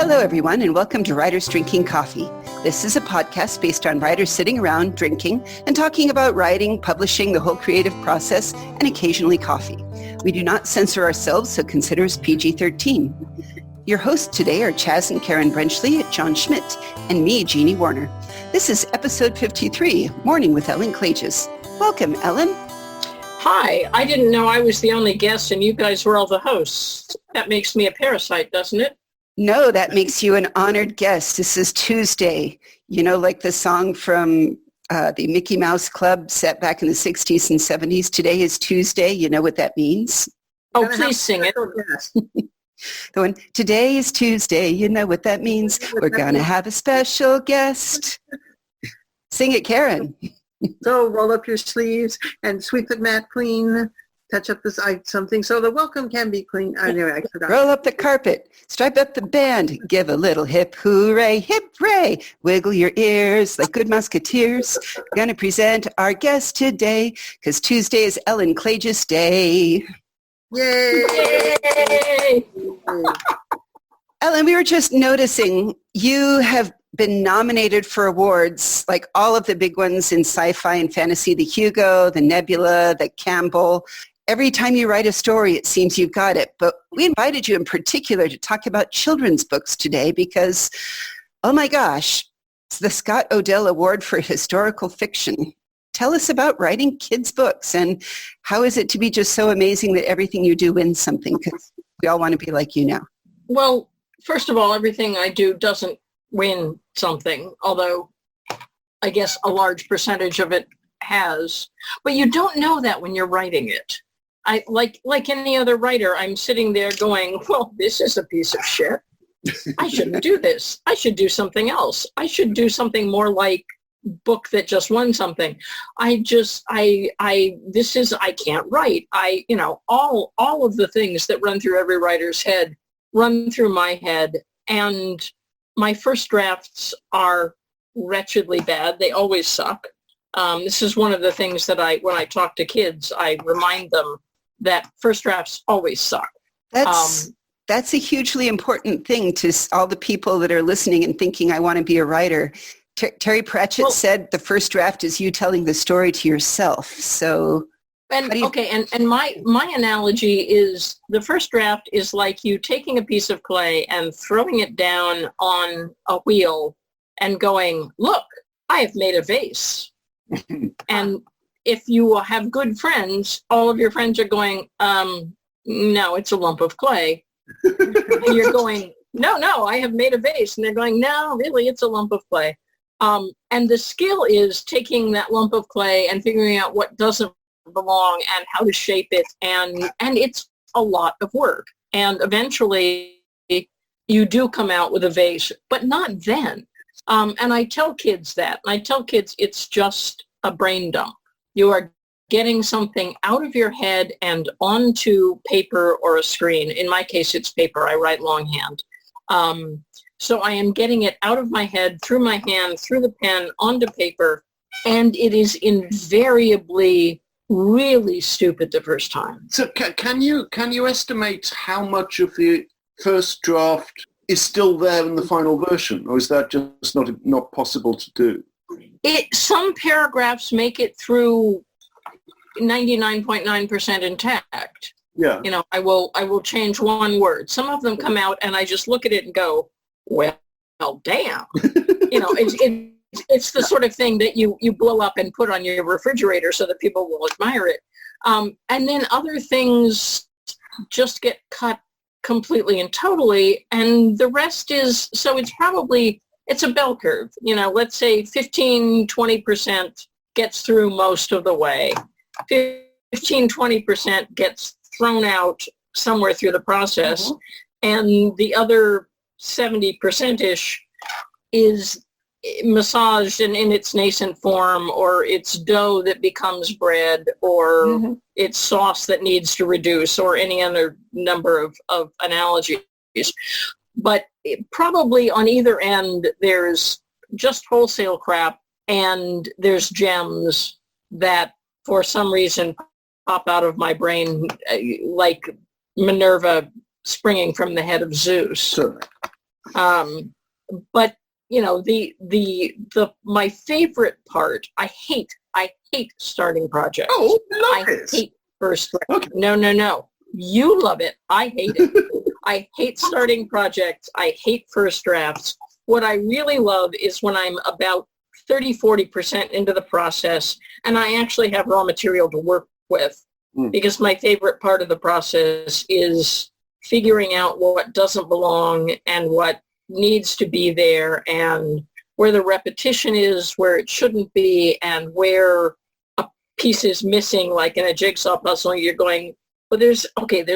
Hello, everyone, and welcome to Writers Drinking Coffee. This is a podcast based on writers sitting around drinking and talking about writing, publishing, the whole creative process, and occasionally coffee. We do not censor ourselves, so consider us PG-13. Your hosts today are Chaz and Karen Brenchley, John Schmidt, and me, Jeannie Warner. This is episode 53, Morning with Ellen Klages. Welcome, Ellen. Hi, I didn't know I was the only guest and you guys were all the hosts. That makes me a parasite, doesn't it? No, that makes you an honored guest. This is Tuesday. You know, like the song from the Mickey Mouse Club set back in the 60s and 70s. Today is Tuesday. You know what that means? Oh, please sing it. The one, today is Tuesday. You know what that means? We're going to have a special guest. Sing it, Karen. So roll up your sleeves and sweep the mat clean. Touch up this something so the welcome can be clean. Anyway, I forgot. Roll up the carpet, stripe up the band, give a little hip hooray, wiggle your ears like good musketeers. We're going to present our guest today because Tuesday is Ellen Klages Day. Yay! Yay! Ellen, we were just noticing you have been nominated for awards, like all of the big ones in sci-fi and fantasy, the Hugo, the Nebula, the Campbell. Every time you write a story, it seems you've got it. But we invited you in particular to talk about children's books today because, oh my gosh, it's the Scott Odell Award for Historical Fiction. Tell us about writing kids' books and how is it to be just so amazing that everything you do wins something, because we all want to be like you now. Well, first of all, everything I do doesn't win something, although I guess a large percentage of it has. But you don't know that when you're writing it. I like any other writer, I'm sitting there going, well, this is a piece of shit. I shouldn't do this. I should do something else. I should do something more like book that just won something. I can't write. All of the things that run through every writer's head run through my head, and my first drafts are wretchedly bad. They always suck. This is one of the things that when I talk to kids, I remind them that first drafts always suck. That's a hugely important thing to all the people that are listening and thinking, I want to be a writer. Terry Pratchett said the first draft is you telling the story to yourself. So, and my analogy is the first draft is like you taking a piece of clay and throwing it down on a wheel and going, look, I have made a vase. And if you have good friends, all of your friends are going, no, it's a lump of clay. And you're going, no, I have made a vase. And they're going, no, really, it's a lump of clay. And the skill is taking that lump of clay and figuring out what doesn't belong and how to shape it. And it's a lot of work. And eventually you do come out with a vase, but not then. And I tell kids that. I tell kids it's just a brain dump. You are getting something out of your head and onto paper or a screen. In my case, it's paper. I write longhand. So I am getting it out of my head, through my hand, through the pen, onto paper, and it is invariably really stupid the first time. So can you estimate how much of the first draft is still there in the final version, or is that just not possible to do? Some paragraphs make it through 99.9% intact. Yeah. I will change one word. Some of them come out and I just look at it and go, well, damn. It's the sort of thing that you blow up and put on your refrigerator so that people will admire it. And then other things just get cut completely and totally. And the rest is, so it's a bell curve. Let's say 15-20% gets through most of the way. 15-20% gets thrown out somewhere through the process. Mm-hmm. And the other 70%-ish is massaged in its nascent form, or it's dough that becomes bread, or it's sauce that needs to reduce, or any other number of analogies. But probably on either end, there's just wholesale crap, and there's gems that for some reason pop out of my brain like Minerva springing from the head of Zeus. Certainly. But my favorite part, I hate starting projects. Oh, I love it. hate first draft. Okay. No. You love it. I hate it. I hate starting projects. I hate first drafts. What I really love is when I'm about 30-40% into the process and I actually have raw material to work with, because my favorite part of the process is figuring out what doesn't belong and what needs to be there, and where the repetition is, where it shouldn't be, and where a piece is missing, like in a jigsaw puzzle. You're going, well, there's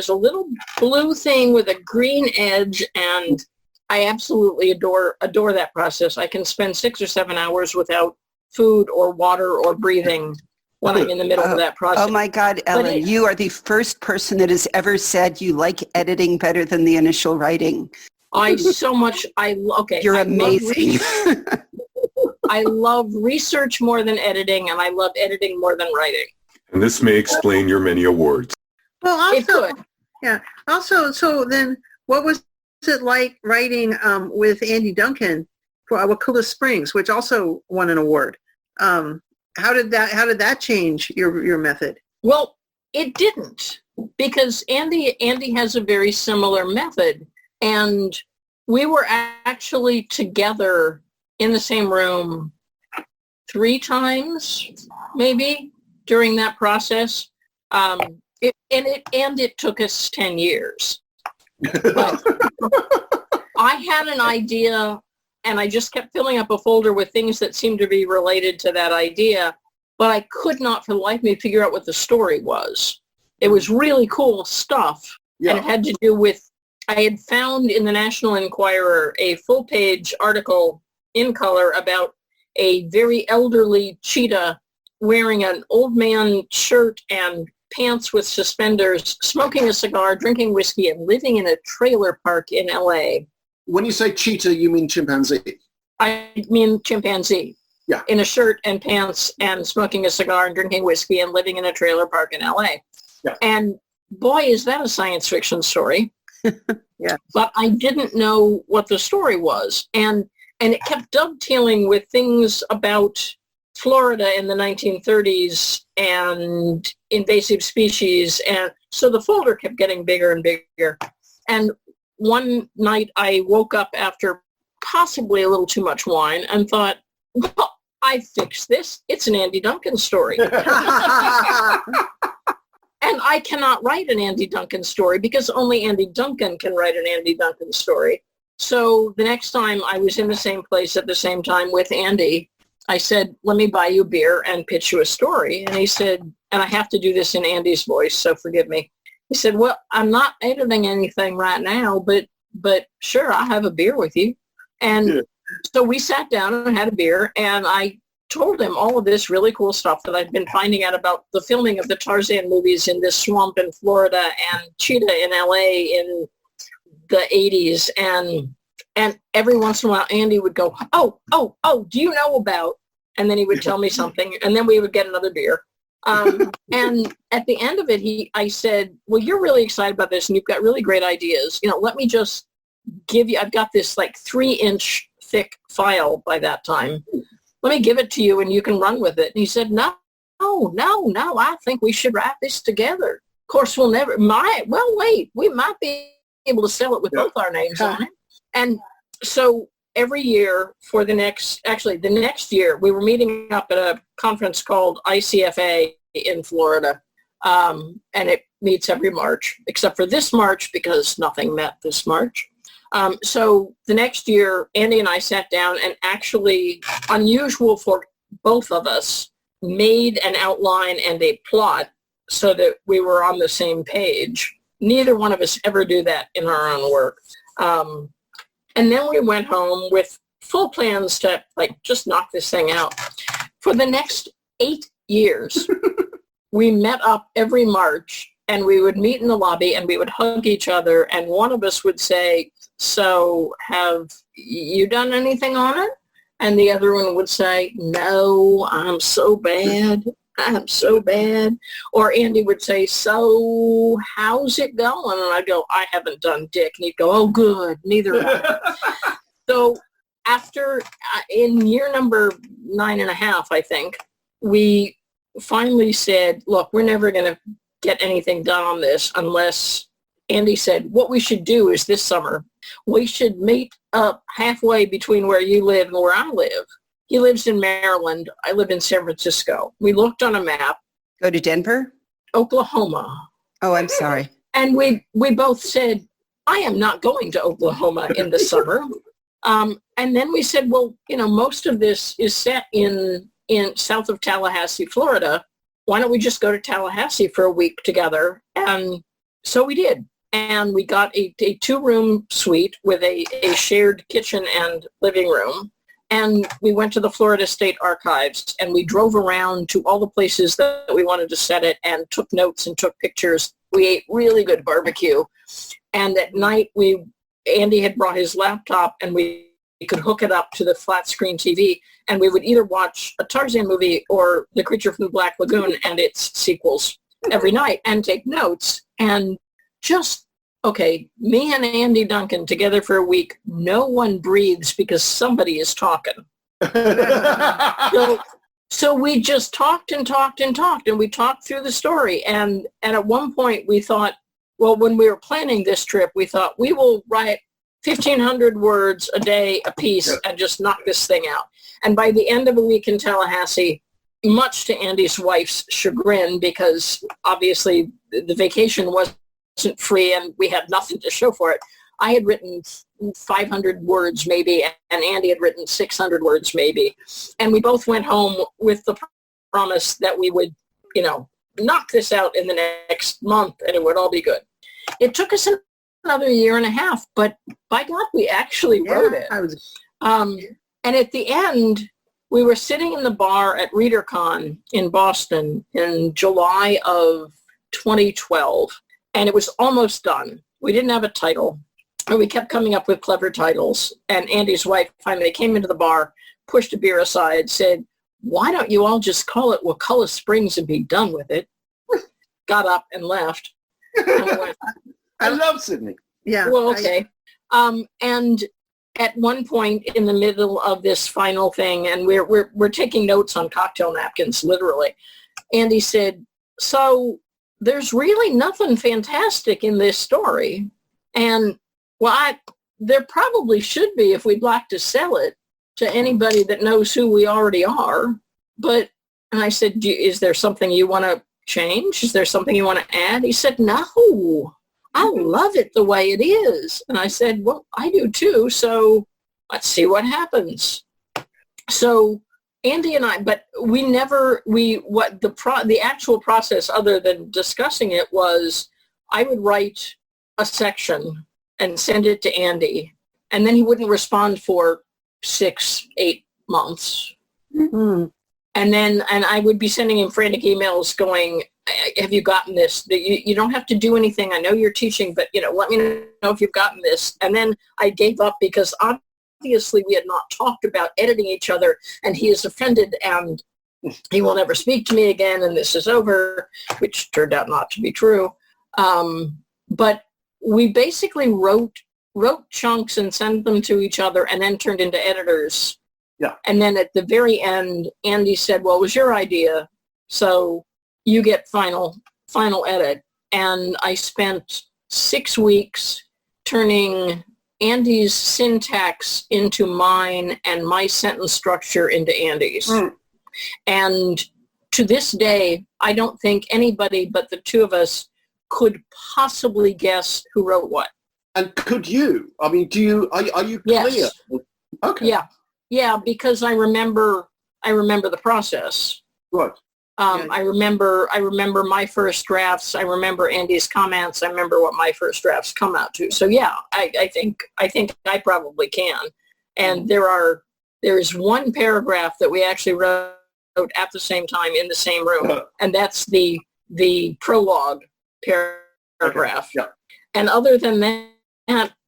a little blue thing with a green edge, and I absolutely adore that process. I can spend 6 or 7 hours without food or water or breathing when I'm in the middle of that process. Oh my God, Ellen, you are the first person that has ever said you like editing better than the initial writing. You're amazing. I love research more than editing, and I love editing more than writing. And this may explain your many awards. Well, also, It could. yeah. Also, so then, what was it like writing with Andy Duncan for Wakula Springs, which also won an award? How did that change your method? Well, it didn't, because Andy has a very similar method, and we were actually together in the same room 3 times, maybe, during that process. It took us 10 years. But I had an idea, and I just kept filling up a folder with things that seemed to be related to that idea, but I could not for the life of me figure out what the story was. It was really cool stuff, and it had to do with, I had found in the National Enquirer a full-page article in color about a very elderly cheetah wearing an old man shirt and pants with suspenders, smoking a cigar, drinking whiskey, and living in a trailer park in L.A. When you say cheetah, you mean chimpanzee? I mean chimpanzee. Yeah. In a shirt and pants and smoking a cigar and drinking whiskey and living in a trailer park in L.A. Yeah. And boy, is that a science fiction story. Yeah. But I didn't know what the story was. And it kept dovetailing with things about Florida in the 1930s and invasive species. And so the folder kept getting bigger and bigger. And one night I woke up after possibly a little too much wine and thought, well, I fixed this. It's an Andy Duncan story. And I cannot write an Andy Duncan story because only Andy Duncan can write an Andy Duncan story. So the next time I was in the same place at the same time with Andy, I said, let me buy you beer and pitch you a story. And he said, and I have to do this in Andy's voice, so forgive me. He said, well, I'm not editing anything right now, but sure, I'll have a beer with you. And so we sat down and had a beer, and I told him all of this really cool stuff that I'd been finding out about the filming of the Tarzan movies in this swamp in Florida and cheetah in LA in the 80s. And every once in a while, Andy would go, oh, do you know about? And then he would tell me something, and then we would get another beer. And at the end of it, I said, well, you're really excited about this, and you've got really great ideas. Let me just give you, I've got this like 3-inch thick file by that time. Let me give it to you, and you can run with it. And he said, no, I think we should write this together. Of course, we might be able to sell it with both our names on it. And so every year for the next year, we were meeting up at a conference called ICFA in Florida. And it meets every March, except for this March because nothing met this March. So the next year, Andy and I sat down and actually, unusual for both of us, made an outline and a plot so that we were on the same page. Neither one of us ever do that in our own work. And then we went home with full plans to just knock this thing out. For the next 8 years, we met up every March, and we would meet in the lobby, and we would hug each other, and one of us would say, so have you done anything on it? And the other one would say, no, I'm so bad. I'm so bad. Or Andy would say, so how's it going? And I'd go, I haven't done dick. And he'd go, oh, good, neither have I. So after, in year number 9.5, I think, we finally said, look, we're never going to get anything done on this unless Andy said, what we should do is this summer, we should meet up halfway between where you live and where I live. He lives in Maryland. I live in San Francisco. We looked on a map. Go to Denver? Oklahoma. Oh, I'm sorry. And we both said, I am not going to Oklahoma in the summer. And then we said, well, most of this is set in south of Tallahassee, Florida. Why don't we just go to Tallahassee for a week together? And so we did. And we got a 2-room suite with a shared kitchen and living room. And we went to the Florida State Archives, and we drove around to all the places that we wanted to set it and took notes and took pictures. We ate really good barbecue. And at night, Andy had brought his laptop, and we could hook it up to the flat screen TV, and we would either watch a Tarzan movie or The Creature from the Black Lagoon and its sequels every night and take notes. And just, okay, me and Andy Duncan together for a week, no one breathes because somebody is talking. So we just talked and talked and talked, and we talked through the story. And at one point we thought, well, when we were planning this trip, we thought we will write 1,500 words a day a piece and just knock this thing out. And by the end of a week in Tallahassee, much to Andy's wife's chagrin, because obviously the vacation wasn't free and we had nothing to show for it, I had written 500 words maybe, and Andy had written 600 words maybe. And we both went home with the promise that we would, knock this out in the next month and it would all be good. It took us another 1.5 years, but by God, we actually wrote it. And at the end, we were sitting in the bar at ReaderCon in Boston in July of 2012, and it was almost done. We didn't have a title, and we kept coming up with clever titles. And Andy's wife finally came into the bar, pushed a beer aside, said, why don't you all just call it Wakulla Springs and be done with it? Got up and left. And we went, I love Sydney. Yeah. well, okay. And at one point in the middle of this final thing, and we're taking notes on cocktail napkins, literally, Andy said, so there's really nothing fantastic in this story. And well, there probably should be if we'd like to sell it to anybody that knows who we already are. And I said, is there something you want to change? Is there something you want to add? He said, no, I love it the way it is. And I said, well, I do too. So let's see what happens. So Andy and I, but the actual process other than discussing it was I would write a section and send it to Andy, and then he wouldn't respond for 6-8 months. Mm-hmm. And I would be sending him frantic emails going, have you gotten this? You don't have to do anything. I know you're teaching, but let me know if you've gotten this. And then I gave up because obviously we had not talked about editing each other, and he is offended and he will never speak to me again, and this is over, which turned out not to be true. But we basically wrote chunks and sent them to each other and then turned into editors. Yeah. And then at the very end, Andy said, well, it was your idea, so you get final edit. And I spent 6 weeks turning Andy's syntax into mine and my sentence structure into Andy's. Mm. And to this day, I don't think anybody but the two of us could possibly guess who wrote what. And could you? I mean, are you clear? Yes. Okay. Yeah, because I remember the process. Right. I remember my first drafts. I remember Andy's comments. I remember what my first drafts come out to. So yeah, I think I probably can. And there is one paragraph that we actually wrote at the same time in the same room, and that's the prologue paragraph. Okay. Yeah. And other than that,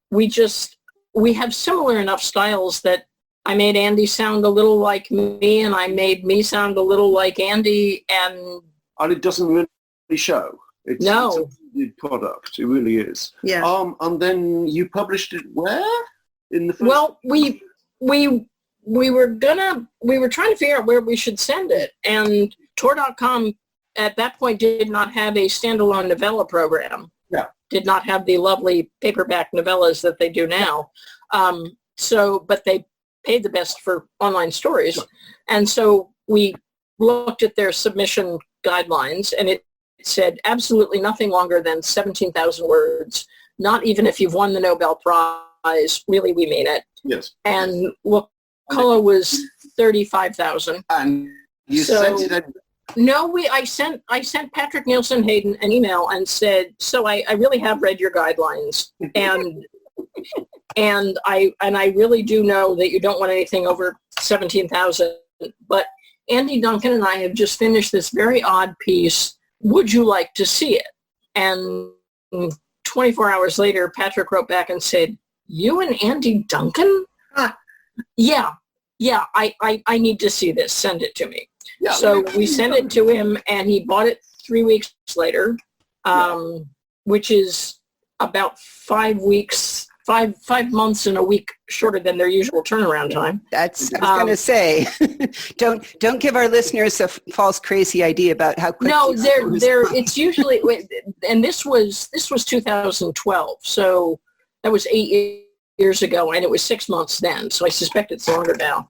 we have similar enough styles that I made Andy sound a little like me, and I made me sound a little like Andy, and it doesn't really show. It's no. a good product. It really is. Yeah. And then you published it where? In the first... Well, we were trying to figure out where we should send it, and Tor.com at that point did not have a standalone novella program. Yeah. Did not have the lovely paperback novellas that they do now. But they paid the best for online stories. And so we looked at their submission guidelines, and it said absolutely nothing longer than 17,000 words, not even if you've won the Nobel Prize. Really, we mean it. Yes. And Wakulla was 35,000. And you sent it... No, I sent Patrick Nielsen Hayden an email and said, so I really have read your guidelines, and and I really do know that you don't want anything over 17,000. But Andy Duncan and I have just finished this very odd piece. Would you like to see it? And 24 hours later, Patrick wrote back and said, you and Andy Duncan? Yeah, I need to see this. Send it to me. Yeah, so we sent it to him, and he bought it 3 weeks later, which is about 5 weeks, five months and a week shorter than their usual turnaround time. I was going to say, don't give our listeners a false crazy idea about how quick. No, it's usually, and this was 2012, so that was 8 years ago, and it was 6 months then, so I suspect it's longer now.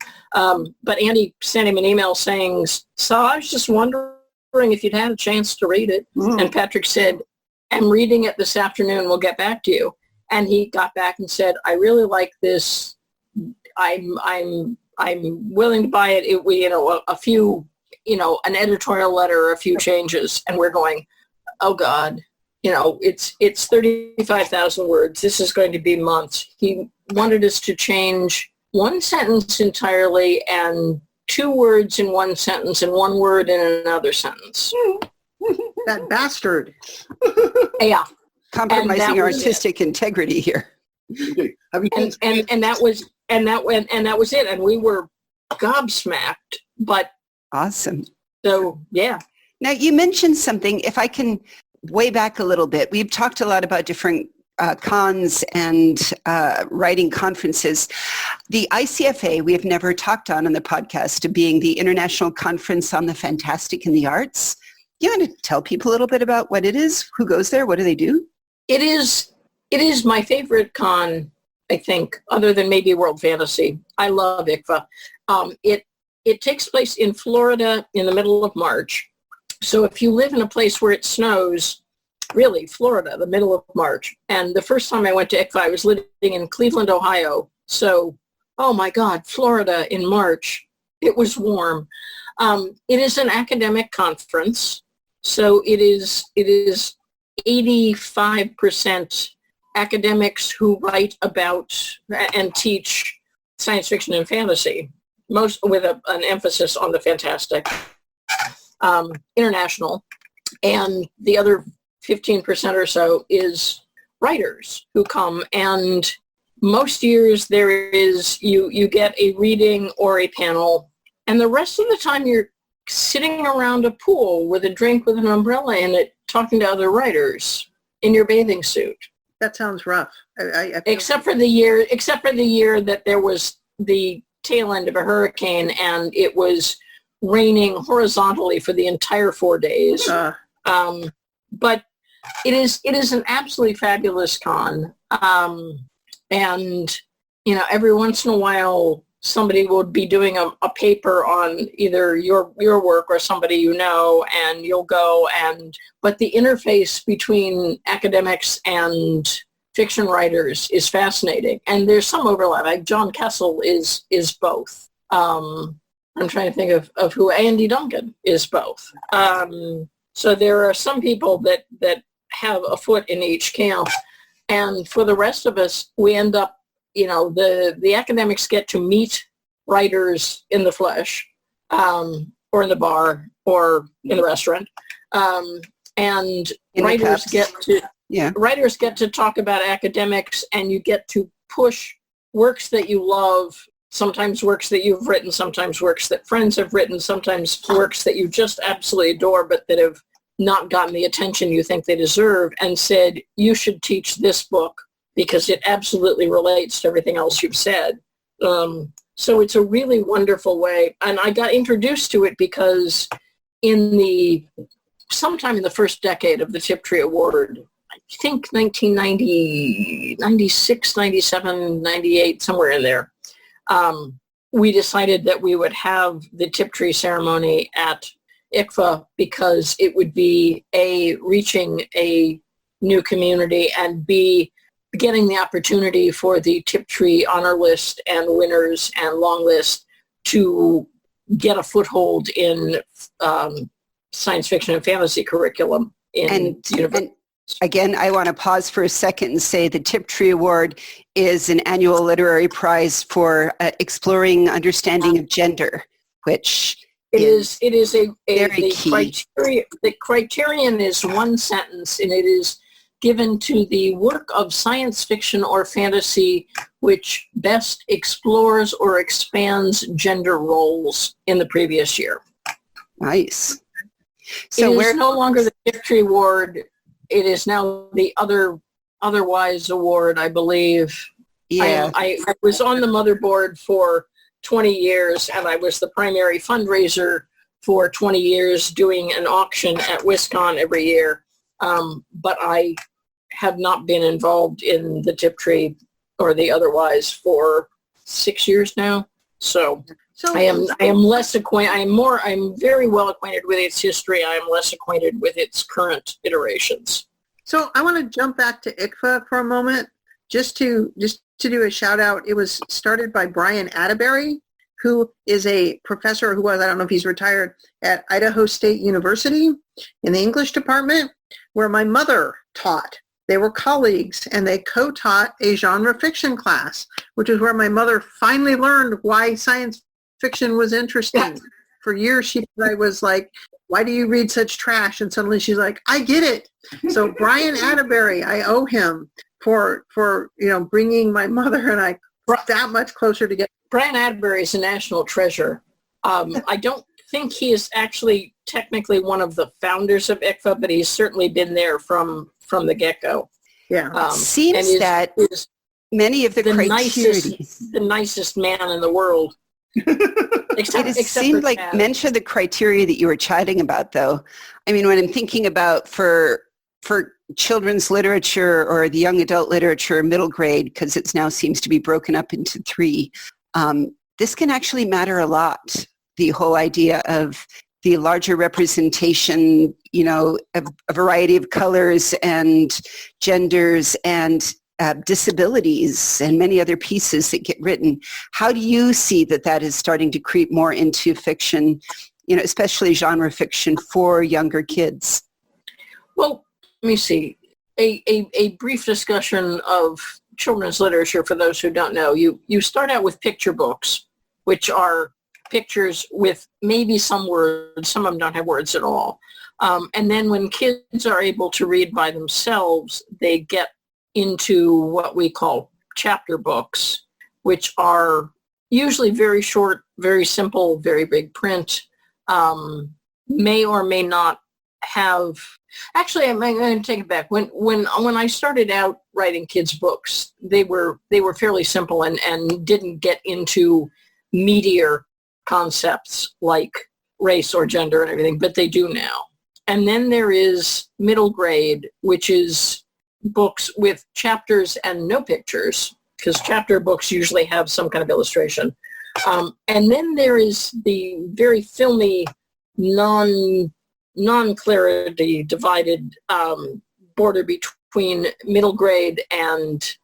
But Andy sent him an email saying, so I was just wondering if you'd had a chance to read it. And Patrick said, I'm reading it this afternoon, we'll get back to you. And he got back and said, I really like this. I'm willing to buy it. A few, an editorial letter, a few changes, and we're going, oh God. It's 35,000 words. This is going to be months. He wanted us to change one sentence entirely and 2 words in one sentence and 1 word in another sentence. That bastard. Yeah. Compromising our artistic integrity here. And that was it. And we were gobsmacked, but awesome. So, yeah. Now you mentioned something, if I can way back a little bit. We've talked a lot about different cons and writing conferences. The ICFA, we have never talked on the podcast, being the International Conference on the Fantastic and the Arts. You want to tell people a little bit about what it is? Who goes there? What do they do? It is my favorite con, I think, other than maybe World Fantasy. I love ICFA. It takes place in Florida in the middle of March. So if you live in a place where it snows, really, Florida, the middle of March. And the first time I went to ICFA, I was living in Cleveland, Ohio. So, oh my God, Florida in March. It was warm. It is an academic conference. So it is 85% academics who write about and teach science fiction and fantasy, most with an emphasis on the fantastic. International, and the other 15% or so is writers who come, and most years there is you get a reading or a panel, and the rest of the time you're sitting around a pool with a drink with an umbrella in it, talking to other writers in your bathing suit. That sounds rough. Except for the year that there was the tail end of a hurricane, and it was raining horizontally for the entire 4 days. But it is an absolutely fabulous con. And, every once in a while, somebody will be doing a paper on either your work or somebody and you'll go but the interface between academics and fiction writers is fascinating. And there's some overlap. Like John Kessel is both. I'm trying to think of who Andy Duncan is both. So there are some people that have a foot in each camp. And for the rest of us, we end up, the academics get to meet writers in the flesh, or in the bar, or in the restaurant. And writers get to talk about academics, and you get to push works that you love sometimes works that you've written, sometimes works that friends have written, sometimes works that you just absolutely adore but that have not gotten the attention you think they deserve, and said, you should teach this book because it absolutely relates to everything else you've said. So it's a really wonderful way. And I got introduced to it because sometime in the first decade of the Tiptree Award, I think 1990, 96, 97, 98, somewhere in there, we decided that we would have the Tiptree ceremony at ICFA because it would be A, reaching a new community, and B, getting the opportunity for the Tiptree honor list and winners and long list to get a foothold in science fiction and fantasy curriculum in university. And again, I want to pause for a second and say the Tiptree Award is an annual literary prize for exploring understanding of gender, which it is very key. Criteria. The criterion is one sentence, and it is given to the work of science fiction or fantasy which best explores or expands gender roles in the previous year. Nice. So it is no longer the Tiptree Award. It is now the Otherwise Award, I believe. Yeah. I was on the motherboard for 20 years, and I was the primary fundraiser for 20 years, doing an auction at WisCon every year. But I have not been involved in the Tiptree or the Otherwise for 6 years now. So I am less acquainted. I'm very well acquainted with its history. I am less acquainted with its current iterations. So I want to jump back to ICFA for a moment, just to do a shout out. It was started by Brian Atterbury, who is a professor I don't know if he's retired, at Idaho State University in the English department, where my mother taught. They were colleagues, and they co-taught a genre fiction class, which is where my mother finally learned why science fiction was interesting. For years, she thought I was like, why do you read such trash? And suddenly she's like, I get it. So Brian Atterbury, I owe him for bringing my mother and I that much closer together. Brian Atterbury is a national treasure. I don't think he is actually technically one of the founders of ICFA, but he's certainly been there from the get-go. Yeah. Seems that many of the criteria... The nicest man in the world. It seemed like many of the criteria that you were chatting about, though. I mean, when I'm thinking about for children's literature or the young adult literature, middle grade, because it now seems to be broken up into 3, this can actually matter a lot. The whole idea of the larger representation, of a variety of colors and genders and disabilities and many other pieces that get written. How do you see that is starting to creep more into fiction, especially genre fiction for younger kids? Well, let me see. A brief discussion of children's literature for those who don't know. You start out with picture books, which are pictures with maybe some words. Some of them don't have words at all. And then when kids are able to read by themselves, they get into what we call chapter books, which are usually very short, very simple, very big print, may or may not have... Actually, I'm going to take it back. When I started out writing kids' books, they were fairly simple and didn't get into meatier concepts like race or gender and everything, but they do now. And then there is middle grade, which is books with chapters and no pictures, because chapter books usually have some kind of illustration. And then there is the very filmy, non-clarity divided border between middle grade and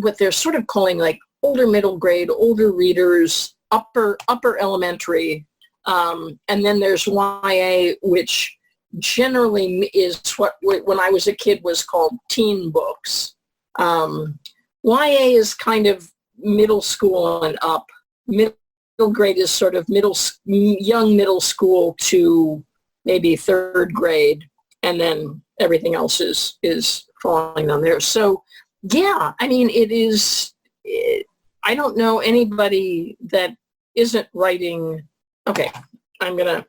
what they're sort of calling like older middle grade, older readers, upper elementary. And then there's YA, which generally is what when I was a kid was called teen books. YA is kind of middle school and up. Middle grade is sort of young middle school to maybe 3rd grade, and then everything else is falling down there. So yeah, I mean, it is. I don't know anybody that isn't writing. Okay, I'm gonna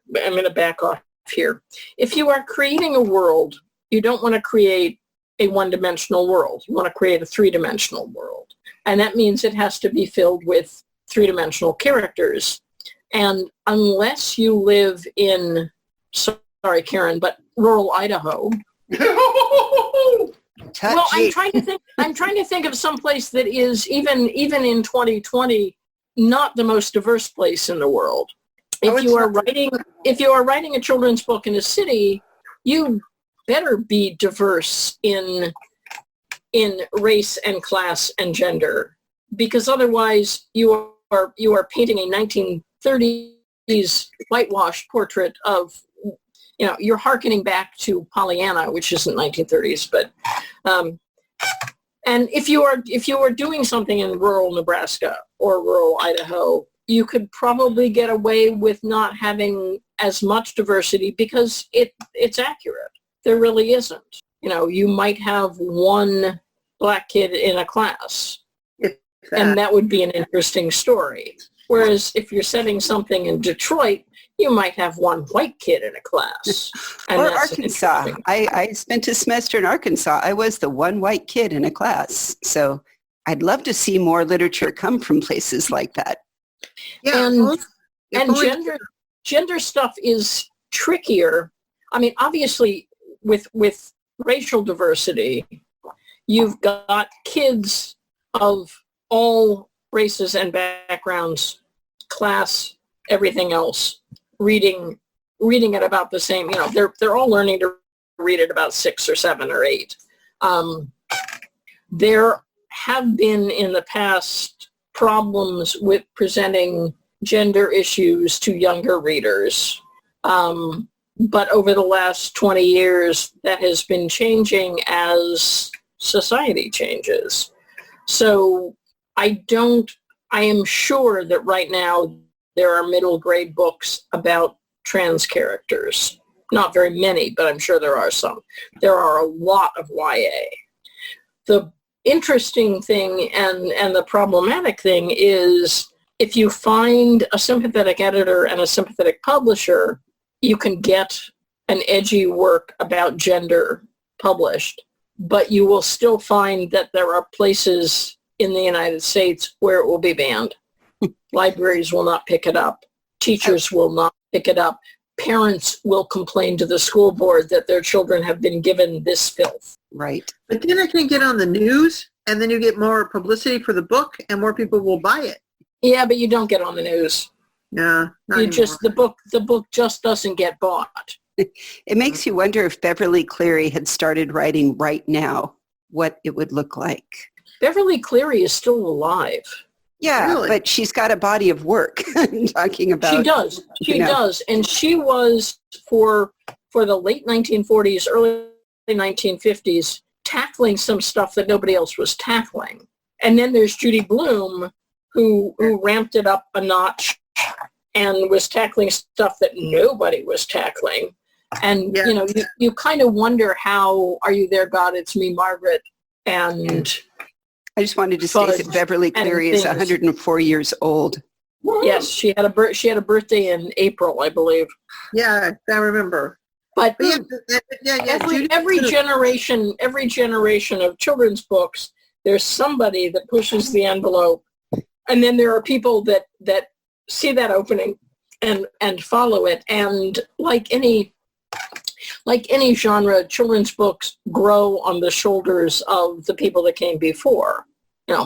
back off here. If you are creating a world, you don't want to create a one-dimensional world. You want to create a three-dimensional world. And that means it has to be filled with three-dimensional characters. And unless you live in, sorry, Karen, but rural Idaho. Well, I'm trying to think of some place that is even in 2020 not the most diverse place in the world. If you are writing a children's book in a city, you better be diverse in race and class and gender, because otherwise you are painting a 1930s whitewashed portrait of, you're hearkening back to Pollyanna, which isn't 1930s, but and if you are doing something in rural Nebraska or rural Idaho, you could probably get away with not having as much diversity because it's accurate. There really isn't. You might have one black kid in a class, and that would be an interesting story. Whereas if you're setting something in Detroit, you might have one white kid in a class. Or Arkansas. I spent a semester in Arkansas. I was the one white kid in a class. So I'd love to see more literature come from places like that. Yeah, and gender stuff is trickier. I mean, obviously, with racial diversity, you've got kids of all races and backgrounds, class, everything else, reading at about the same. They're all learning to read at about 6 or 7 or 8. There have been in the past problems with presenting gender issues to younger readers. But over the last 20 years, that has been changing as society changes. So I am sure that right now there are middle grade books about trans characters. Not very many, but I'm sure there are some. There are a lot of YA. The interesting thing and the problematic thing is if you find a sympathetic editor and a sympathetic publisher, you can get an edgy work about gender published, but you will still find that there are places in the United States where it will be banned. Libraries will not pick it up. Teachers will not pick it up. Parents will complain to the school board that their children have been given this filth. Right. But then it can get on the news, and then you get more publicity for the book, and more people will buy it. Yeah, but you don't get on the news. Yeah, the book just doesn't get bought. It makes you wonder if Beverly Cleary had started writing right now, what it would look like. Beverly Cleary is still alive. Yeah, Really? but she's got a body of work talking about. She does. She does. And she was, for the late 1940s, early 1950s, tackling some stuff that nobody else was tackling. And then there's Judy Blume, who ramped it up a notch and was tackling stuff that nobody was tackling. And, you kind of wonder how, Are You There, God? It's Me, Margaret, and I just wanted to say that Beverly Cleary is 104 years old. Yes, she had a birthday in April, I believe. Yeah, I remember. But every generation of children's books, there's somebody that pushes the envelope, and then there are people that see that opening and follow it. And like any genre, children's books grow on the shoulders of the people that came before.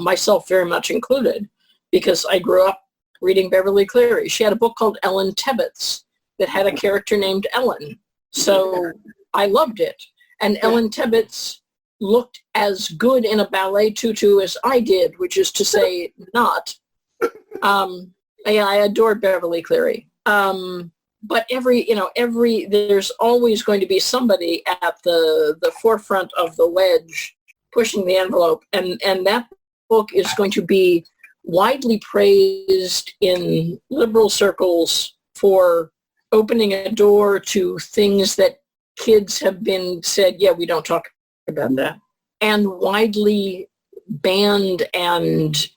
Myself very much included, because I grew up reading Beverly Cleary. She had a book called Ellen Tebbets that had a character named Ellen. So I loved it. And Ellen Tebbets looked as good in a ballet tutu as I did, which is to say not. I adored Beverly Cleary. But there's always going to be somebody at the forefront of the wedge pushing the envelope. And that book is going to be widely praised in liberal circles for opening a door to things that kids have been said, yeah, we don't talk about that, and widely banned and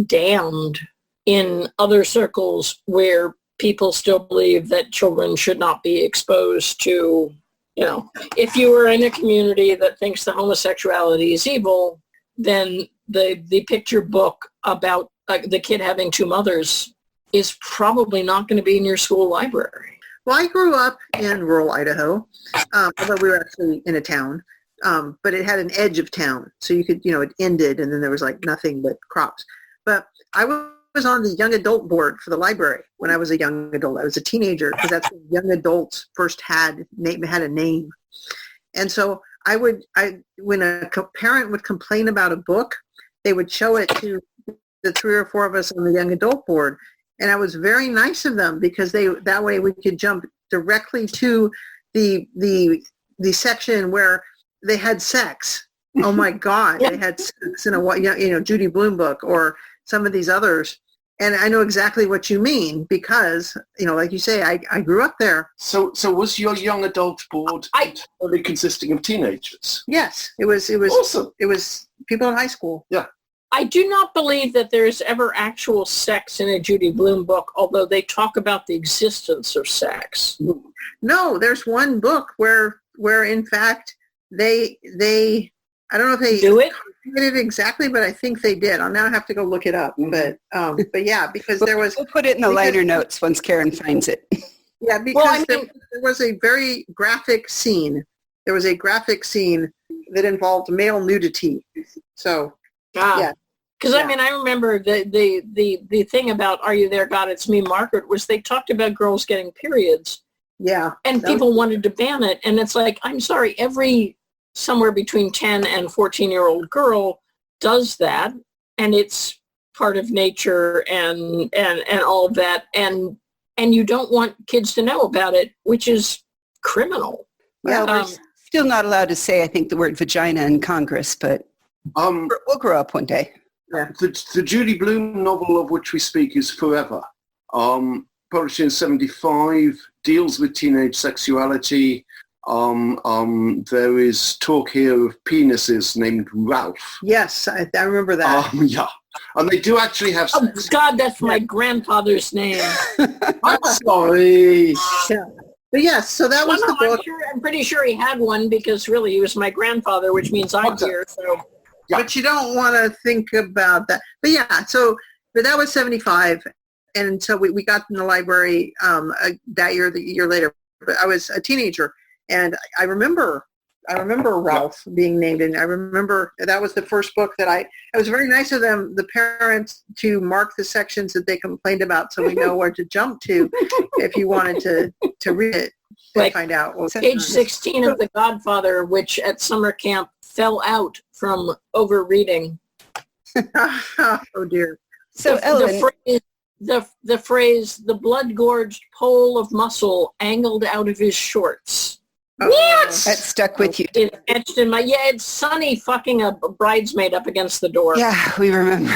damned in other circles where people still believe that children should not be exposed to, if you were in a community that thinks that homosexuality is evil, then the picture book about the kid having two mothers is probably not going to be in your school library. Well, I grew up in rural Idaho, although we were actually in a town, but it had an edge of town. So you could, it ended and then there was like nothing but crops. But I was on the young adult board for the library when I was a young adult. I was a teenager because that's when young adults first had a name. And so when a parent would complain about a book, they would show it to the 3 or 4 of us on the young adult board. And I was very nice of them because that way we could jump directly to the section where they had sex. Oh my God, they had sex in a Judy Blume book or some of these others. And I know exactly what you mean because, like you say, I grew up there. So was your young adult board entirely consisting of teenagers? Yes, it was Awesome. It was people in high school. Yeah. I do not believe that there is ever actual sex in a Judy Blume book, although they talk about the existence of sex. No, there's one book where in fact they I don't know if they do it exactly, but I think they did. I'll now have to go look it up. But yeah, because there was. We'll put it in the liner notes once Karen finds it. Yeah, because there was a very graphic scene. There was a graphic scene that involved male nudity. So yeah. Because I remember the thing about Are You There, God? It's Me, Margaret was they talked about girls getting periods. Yeah. And people wanted to ban it. And it's like, I'm sorry, every somewhere between 10 and 14-year-old girl does that. And it's part of nature and all of that. And you don't want kids to know about it, which is criminal. Well, we're still not allowed to say, I think, the word vagina in Congress, but we'll grow up one day. Yeah. The Judy Blume novel of which we speak is Forever. Published in 1975, deals with teenage sexuality. There is talk here of penises named Ralph. Yes, I remember that. Yeah. And they do actually have sex. Oh, God, that's my grandfather's name. I'm sorry. Yeah. But yes, so that was the book. I'm pretty sure he had one because really he was my grandfather, which means I'm here. So. Yeah. But you don't want to think about that. But yeah, but that was 1975. And so we got in the library that year, the year later. But I was a teenager. And I remember Ralph being named. And I remember that was the first book that it was very nice of them, the parents, to mark the sections that they complained about so we know where to jump to if you wanted to read it and find out. Page 16 of The Godfather, which at summer camp fell out from overreading. Oh dear. So Ellen, the phrase, the blood-gorged pole of muscle angled out of his shorts. What? That stuck with you. It's etched in it's Sonny fucking a bridesmaid up against the door. Yeah, we remember.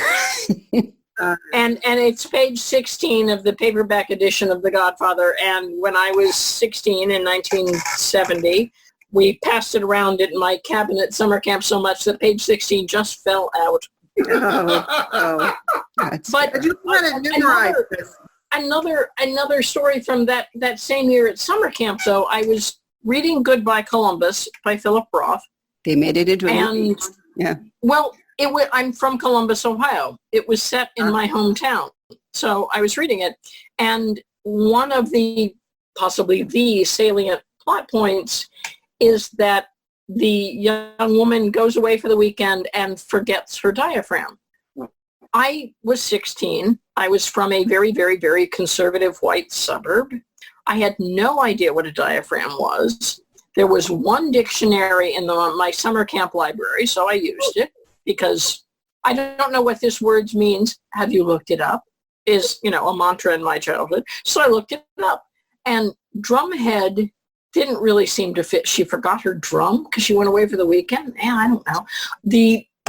And it's page 16 of the paperback edition of The Godfather. And when I was 16 in 1970, we passed it around in my cabin at summer camp so much that page 16 just fell out. Oh. But I just want to memorize this. Another story from that same year at summer camp, though. I was reading Goodbye Columbus by Philip Roth. They made it into a movie. Yeah. Well, I'm from Columbus, Ohio. It was set in my hometown. So I was reading it. And one of possibly the salient plot points is that the young woman goes away for the weekend and forgets her diaphragm. I was 16. I was from a very, very, very conservative white suburb. I had no idea what a diaphragm was. There was one dictionary in my summer camp library, so I used it because I don't know what this word means. Have you looked it up? Is, a mantra in my childhood. So I looked it up. And drumhead didn't really seem to fit. She forgot her drum because she went away for the weekend. Man, I don't know.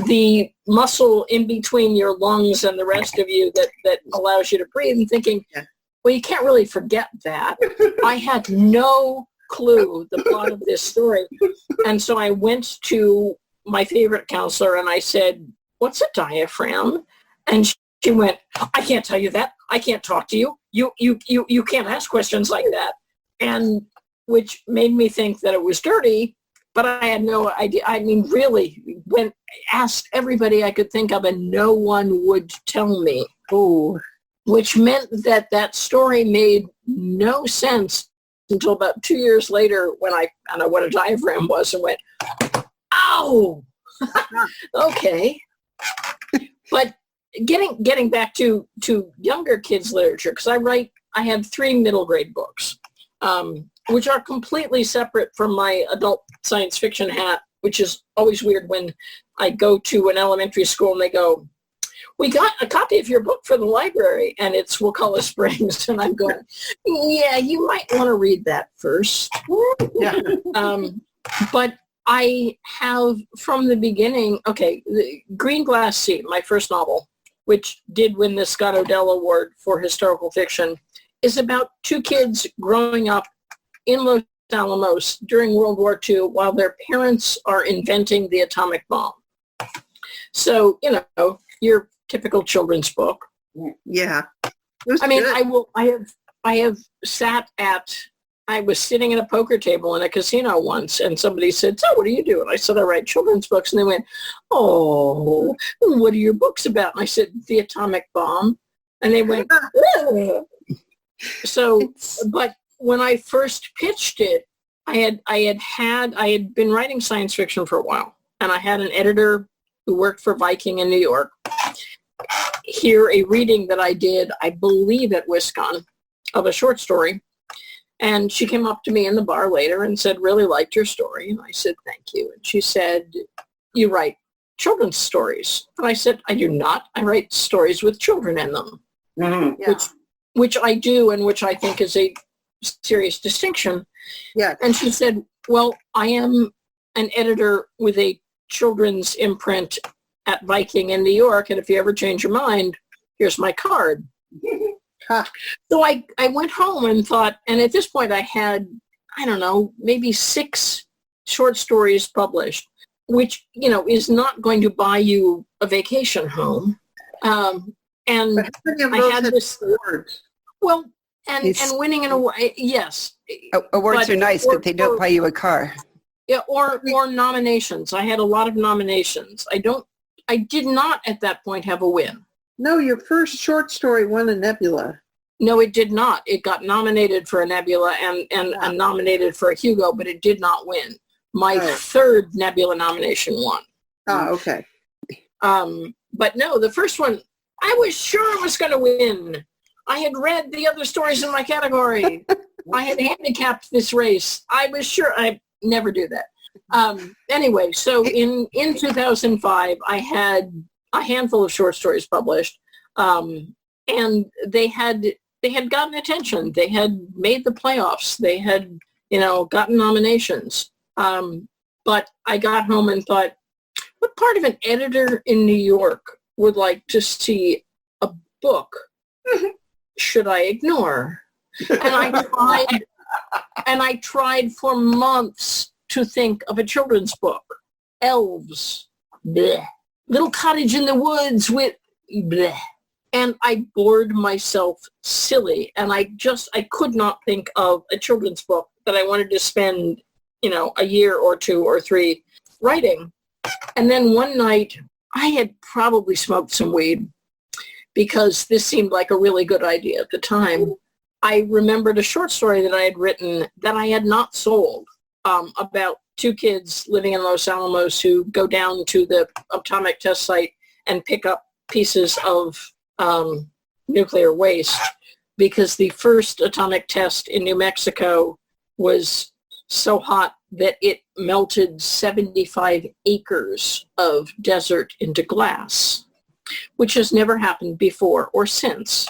The muscle in between your lungs and the rest of you that allows you to breathe, and thinking, well, you can't really forget that. I had no clue the plot of this story. And so I went to my favorite counselor and I said, what's a diaphragm? And She went, I can't tell you that. I can't talk to you. You can't ask questions like that. And which made me think that it was dirty, but I had no idea. I mean, really, when asked everybody I could think of and no one would tell me. Oh, Which meant that that story made no sense until about 2 years later when I found out what a diaphragm was and went, ow, okay. But getting back to younger kids literature, because I have 3 middle grade books, which are completely separate from my adult science fiction hat, which is always weird when I go to an elementary school and they go, we got a copy of your book for the library, and it's Wakulla Springs. And I'm going, yeah, you might want to read that first. yeah. But I have, from the beginning, the Green Glass Sea, my first novel, which did win the Scott Odell Award for historical fiction, is about 2 kids growing up in Los Alamos during World War II while their parents are inventing the atomic bomb. So, your typical children's book. Yeah. I mean, I was sitting at a poker table in a casino once and somebody said, so what do you do? And I said, I write children's books. And they went, oh, what are your books about? And I said, the atomic bomb. And they went, ugh. So, but when I first pitched it, I had been writing science fiction for a while, and I had an editor who worked for Viking in New York hear a reading that I did, I believe at WisCon, of a short story. And she came up to me in the bar later and said, really liked your story. And I said, thank you. And she said, you write children's stories. And I said, I do not. I write stories with children in them, Yeah. which I do, and which I think is a serious distinction. Yeah. And she said, well, I am an editor with a children's imprint at Viking in New York, and if you ever change your mind, here's my card. So I went home and thought, and at this point I had, I don't know, maybe 6 short stories published, which, is not going to buy you a vacation home. And I had this awards. Well, and winning an award, yes. Awards are nice, but they don't buy you a car. Yeah, or nominations. I had a lot of nominations. I did not at that point have a win. No, your first short story won a Nebula. No, it did not. It got nominated for a Nebula and nominated for a Hugo, but it did not win. My third Nebula nomination won. Oh, okay. But no, the first one, I was sure it was going to win. I had read the other stories in my category. I had handicapped this race. I was sure. I never do that. Anyway, so in 2005, I had a handful of short stories published, and they had gotten attention. They had made the playoffs. They had, gotten nominations. But I got home and thought, what part of an editor in New York would like to see a book should I ignore? And I tried for months to think of a children's book. Elves, bleh. Little Cottage in the Woods with, bleh. And I bored myself silly. And I could not think of a children's book that I wanted to spend, a year or 2 or 3 writing. And then one night, I had probably smoked some weed because this seemed like a really good idea at the time. I remembered a short story that I had written that I had not sold, about 2 kids living in Los Alamos who go down to the atomic test site and pick up pieces of nuclear waste because the first atomic test in New Mexico was so hot that it melted 75 acres of desert into glass, which has never happened before or since.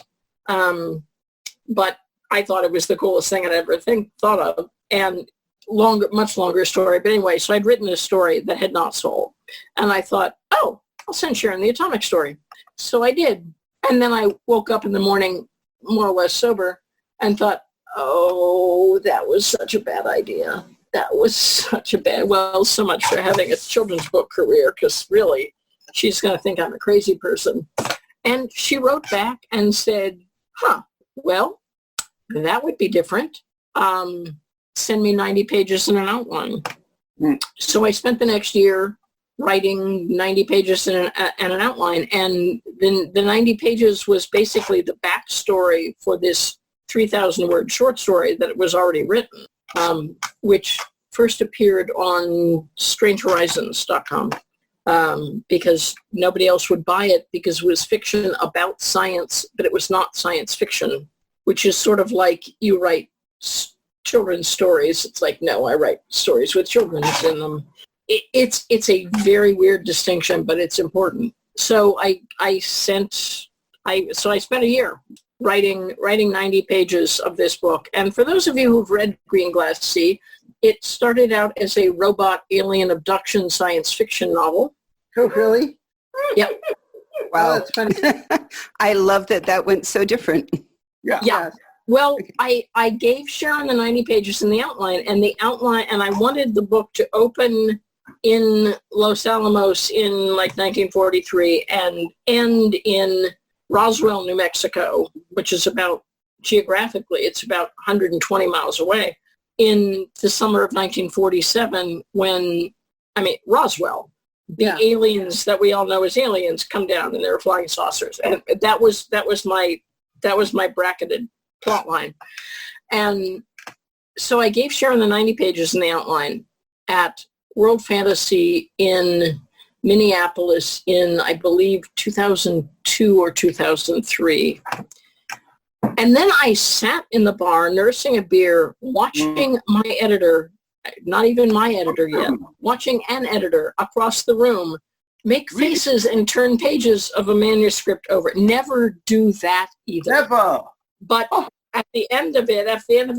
But I thought it was the coolest thing I'd ever thought of. And much longer story. But anyway, so I'd written a story that had not sold. And I thought, I'll send Sharon the atomic story. So I did. And then I woke up in the morning more or less sober and thought, that was such a bad idea. That was such a so much for having a children's book career, because really, she's going to think I'm a crazy person. And she wrote back and said, well, that would be different. Send me 90 pages and an outline. So I spent the next year writing 90 pages and an outline. And then the 90 pages was basically the backstory for this 3,000-word short story that was already written, which first appeared on strangehorizons.com. Because nobody else would buy it because it was fiction about science, but it was not science fiction, which is sort of like you write children's stories. It's like, no, I write stories with children in them. It's a very weird distinction, but it's important. So I spent a year writing 90 pages of this book. And for those of you who've read Green Glass Sea, it started out as a robot alien abduction science fiction novel. Oh, really? Yep. Wow. Oh, that's funny. I love that went so different. Yeah. Well, I gave Sharon the 90 pages in the outline, and I wanted the book to open in Los Alamos in like 1943 and end in Roswell, New Mexico, which is geographically, it's about 120 miles away, in the summer of 1947 Roswell. The aliens that we all know as aliens come down and they're flying saucers. And that was my bracketed plot line. And so I gave Sharon the 90 pages in the outline at World Fantasy in Minneapolis in, I believe, 2002 or 2003. And then I sat in the bar nursing a beer, watching my editor, not even my editor yet, watching an editor across the room make faces and turn pages of a manuscript over. Never do that either. Never. But at the end of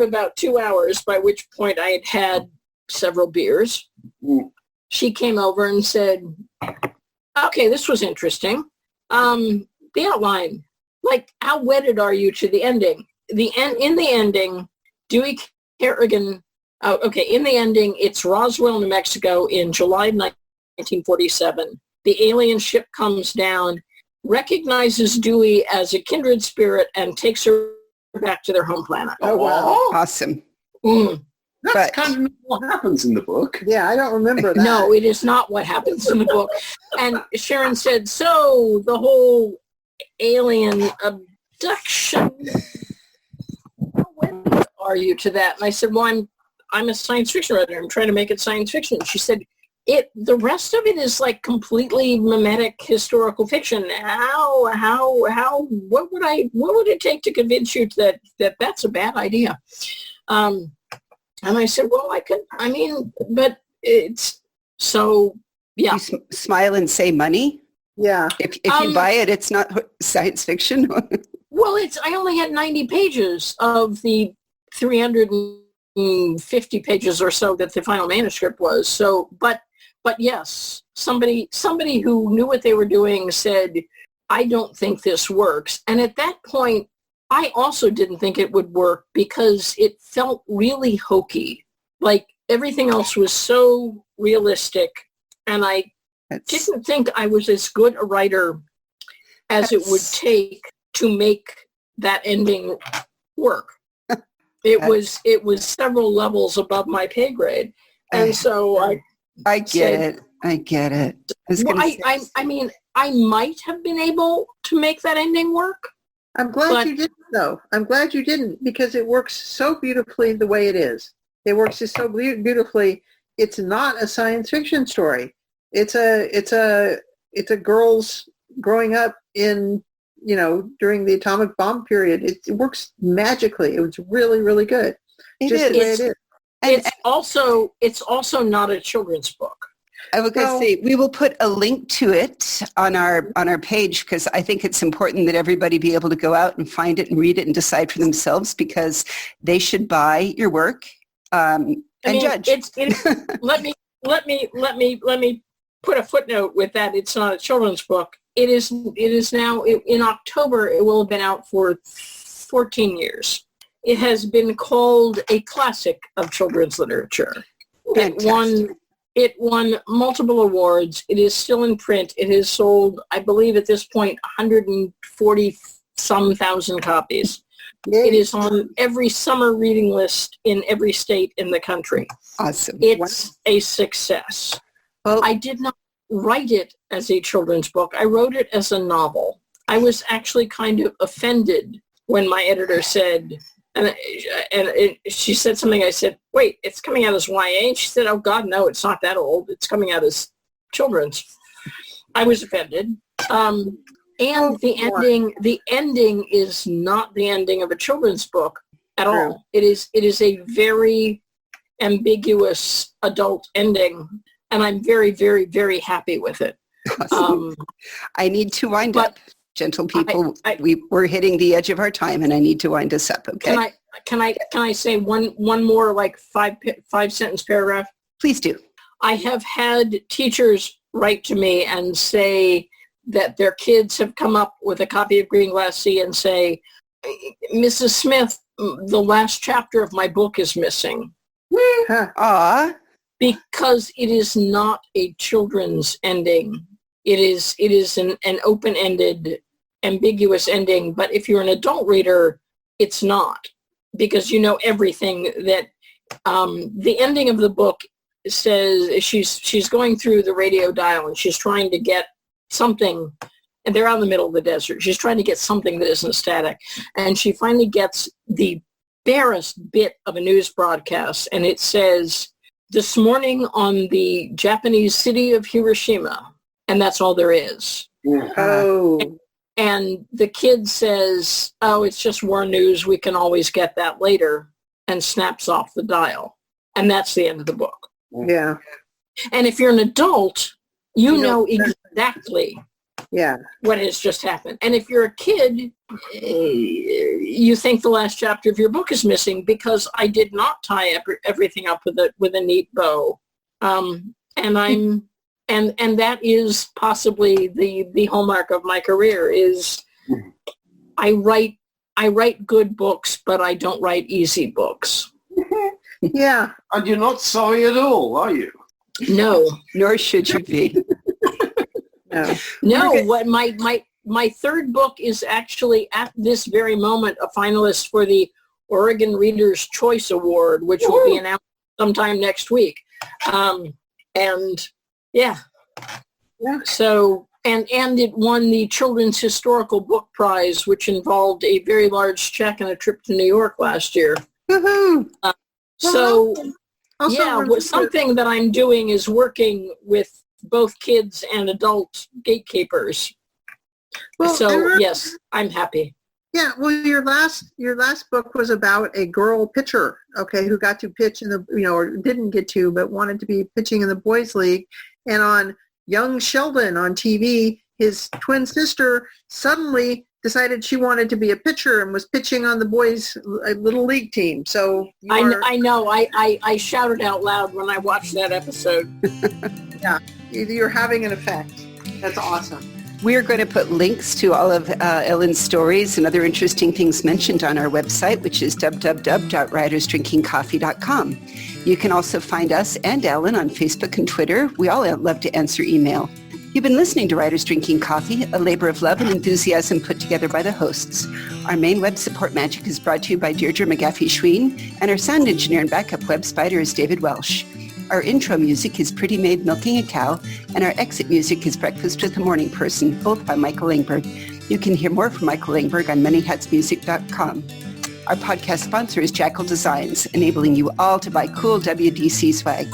about 2 hours, by which point I had had several beers, she came over and said, okay, this was interesting. The outline, like, how wedded are you to the ending? In the ending, Dewey Kerrigan, in the ending, it's Roswell, New Mexico in July 1947. The alien ship comes down, recognizes Dewey as a kindred spirit, and takes her back to their home planet. Oh, wow. Awesome. That's kind of what happens in the book. Yeah, I don't remember that. No, it is not what happens in the book. And Sharon said, so the whole alien abduction, how wedded are you to that? And I said, well, I'm a science fiction writer. I'm trying to make it science fiction. She said, the rest of it is like completely mimetic historical fiction. What would it take to convince you that that's a bad idea? And I said, well, but it's so, yeah. You smile and say money? Yeah. If you buy it, it's not science fiction. Well, I only had 90 pages of the 350 pages or so that the final manuscript was. So, but yes, somebody who knew what they were doing said, I don't think this works. And at that point, I also didn't think it would work because it felt really hokey. Like everything else was so realistic. And I didn't think I was as good a writer as it would take to make that ending work. It was several levels above my pay grade. And so I get it. I might have been able to make that ending work. I'm glad you didn't, though. I'm glad you didn't, because it works so beautifully the way it is. It works just so beautifully. It's not a science fiction story. It's a girls growing up in, during the atomic bomb period. It works magically. It was really, really good. The way it is. It's also not a children's book. I was going to say, we will put a link to it on our page, because I think it's important that everybody be able to go out and find it and read it and decide for themselves, because they should buy your work and judge. Let me put a footnote with that. It's not a children's book. It is now, in October, it will have been out for 14 years. It has been called a classic of children's literature. It It won multiple awards. It is still in print. It has sold, I believe at this point, 140-some thousand copies. Yay. It is on every summer reading list in every state in the country. Awesome. It's a success. Well, I did not write it as a children's book. I wrote it as a novel. I was actually kind of offended when my editor said, she said something. I said, wait, it's coming out as YA? And she said, oh God, no, it's not that old. It's coming out as children's. I was offended. And the ending is not the ending of a children's book at all. It is a very ambiguous adult ending, and I'm very, very, very happy with it. Awesome. I need to wind up. Gentle people, we're hitting the edge of our time, and I need to wind us up. Okay. Can I say one more like five sentence paragraph? Please do. I have had teachers write to me and say that their kids have come up with a copy of Green Glass Sea and say, Mrs. Smith, the last chapter of my book is missing. Aw. Because it is not a children's ending. It is an open-ended, ambiguous ending. But if you're an adult reader, it's not, because you know everything that the ending of the book says. She's going through the radio dial and she's trying to get something, and they're out in the middle of the desert. She's trying to get something that isn't static, and she finally gets the barest bit of a news broadcast, and it says, this morning on the Japanese city of Hiroshima. And that's all there is. Oh. And the kid says, oh, it's just war news. We can always get that later, and snaps off the dial. And that's the end of the book. Yeah. And if you're an adult, you know exactly what has just happened. And if you're a kid, you think the last chapter of your book is missing because I did not tie everything up with a neat bow. And that is possibly the hallmark of my career is I write good books, but I don't write easy books. Yeah. And you're not sorry at all, are you? No. Nor should you be. No. What my third book is actually at this very moment a finalist for the Oregon Reader's Choice Award, which will be announced sometime next week. Yeah. So, and it won the Children's Historical Book Prize, which involved a very large check and a trip to New York last year. Woohoo! Something that I'm doing is working with both kids and adult gatekeepers. Yes, I'm happy. Yeah, well, your last book was about a girl pitcher, who got to pitch in the, or didn't get to, but wanted to be pitching in the boys' league. And on young Sheldon on TV, his twin sister suddenly decided she wanted to be a pitcher and was pitching on the boys' little league team. So I know. I shouted out loud when I watched that episode. Yeah, you're having an effect. That's awesome. We're going to put links to all of Ellen's stories and other interesting things mentioned on our website, which is www.writersdrinkingcoffee.com. You can also find us and Ellen on Facebook and Twitter. We all love to answer email. You've been listening to Writers Drinking Coffee, a labor of love and enthusiasm put together by the hosts. Our main web support magic is brought to you by Deirdre McGaffey-Schween, and our sound engineer and backup web spider is David Welsh. Our intro music is Pretty Maid Milking a Cow, and our exit music is Breakfast with the Morning Person, both by Michael Langberg. You can hear more from Michael Langberg on manyhatsmusic.com. Our podcast sponsor is Jackal Designs, enabling you all to buy cool WDC swag.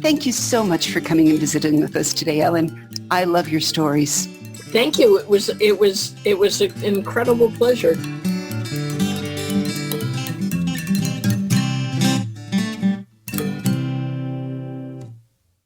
Thank you so much for coming and visiting with us today, Ellen. I love your stories. Thank you. It was an incredible pleasure.